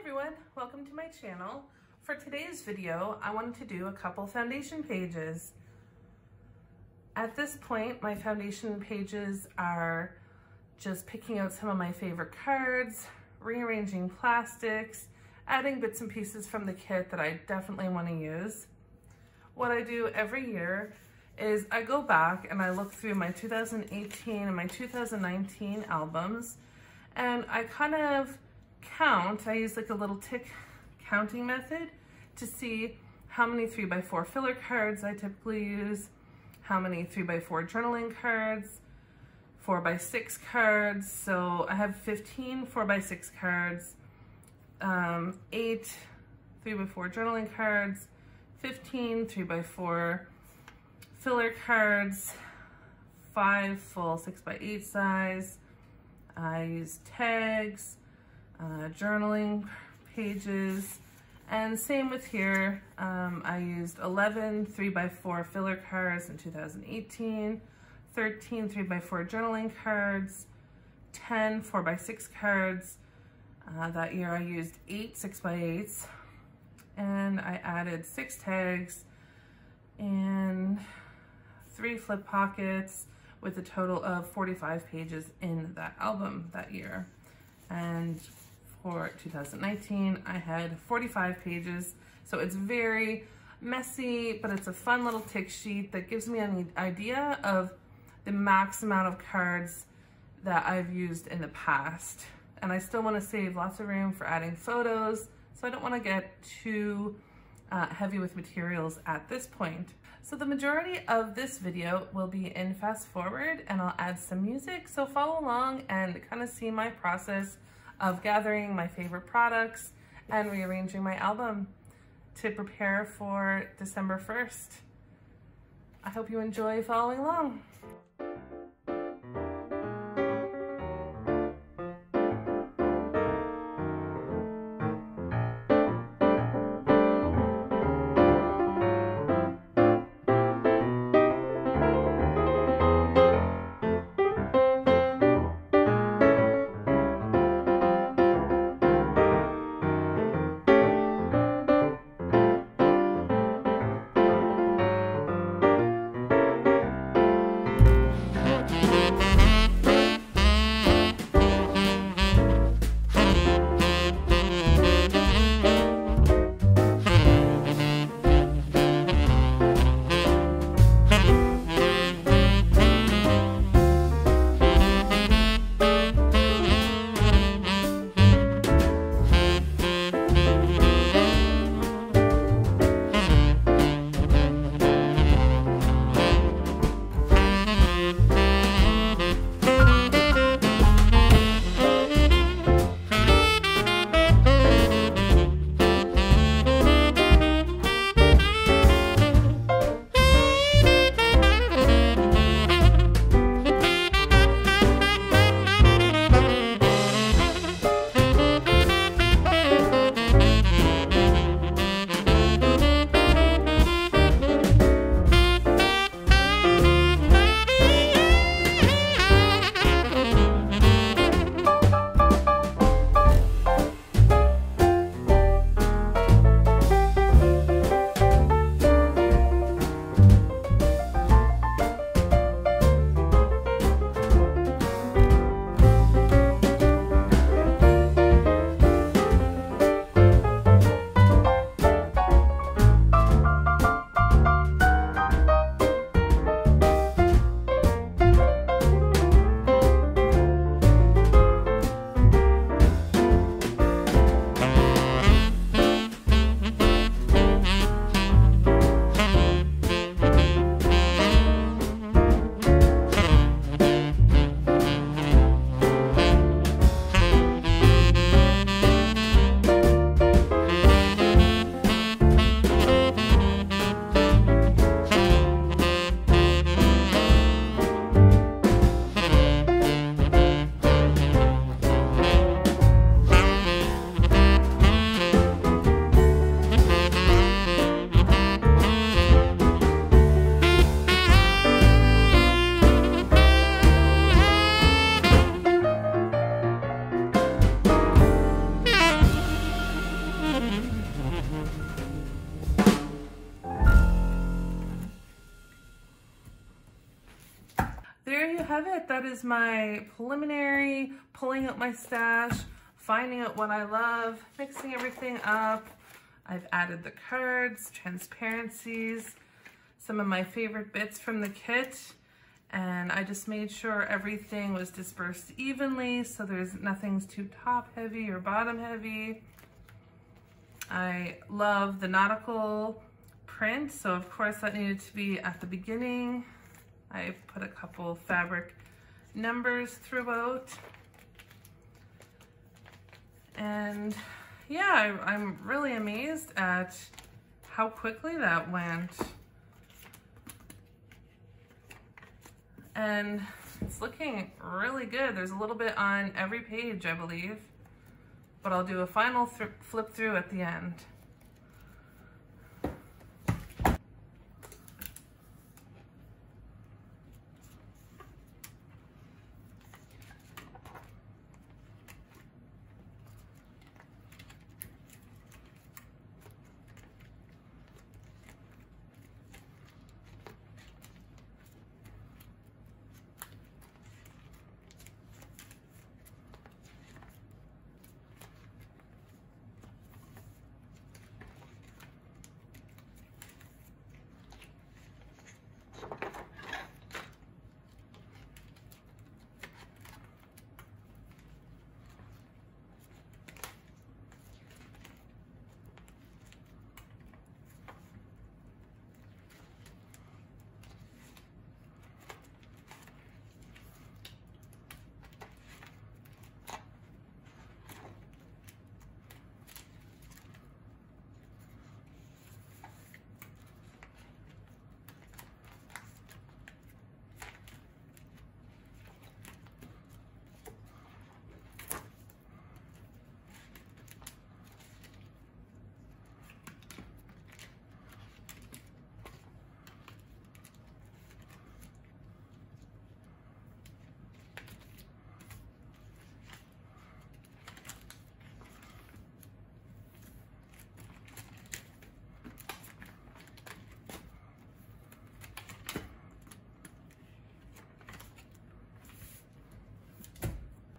everyone, welcome to my channel. For today's video, I wanted to do a couple foundation pages. At this point, my foundation pages are just picking out some of my favorite cards, rearranging plastics, adding bits and pieces from the kit that I definitely want to use. What I do every year is I go back and I look through my 2018 and my 2019 albums, and I kind of count. I use like a little tick counting method to see how many 3x4 filler cards I typically use, how many 3x4 journaling cards, 4x6 cards. So I have 15 4x6 cards, 8 3x4 journaling cards, 15 3x4 filler cards, 5 full 6x8 size. I use tags, journaling pages, and same with here. I used 11 3x4 filler cards in 2018, 13 3x4 journaling cards, 10 4x6 cards. That year I used 8 6x8s, and I added 6 tags and 3 flip pockets with a total of 45 pages in that album that year. And for 2019, I had 45 pages. So it's very messy, but it's a fun little tick sheet that gives me an idea of the max amount of cards that I've used in the past. And I still want to save lots of room for adding photos, so I don't want to get too heavy with materials at this point. So the majority of this video will be in fast forward, and I'll add some music, so follow along and kind of see my process of gathering my favorite products and rearranging my album to prepare for December 1st. I hope you enjoy following along. you have it. That is my preliminary, pulling out my stash, finding out what I love, mixing everything up. I've added the cards, transparencies, some of my favorite bits from the kit, and I just made sure everything was dispersed evenly so there's nothing's too top heavy or bottom heavy. I love the nautical print, so of course that needed to be at the beginning. I put a couple fabric numbers throughout. And yeah, I'm really amazed at how quickly that went. And it's looking really good. There's a little bit on every page, I believe, but I'll do a final flip through at the end.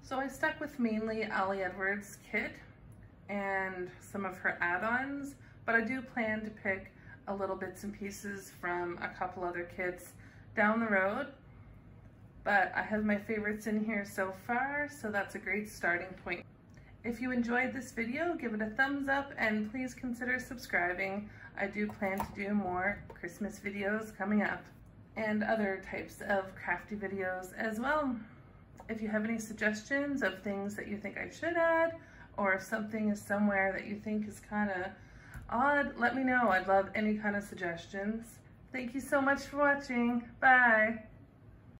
So I stuck with mainly Ali Edwards' kit and some of her add-ons, but I do plan to pick a little bits and pieces from a couple other kits down the road. But I have my favorites in here so far, so that's a great starting point. If you enjoyed this video, give it a thumbs up and please consider subscribing. I do plan to do more Christmas videos coming up and other types of crafty videos as well. If you have any suggestions of things that you think I should add, or if something is somewhere that you think is kind of odd, let me know. I'd love any kind of suggestions. Thank you so much for watching. Bye.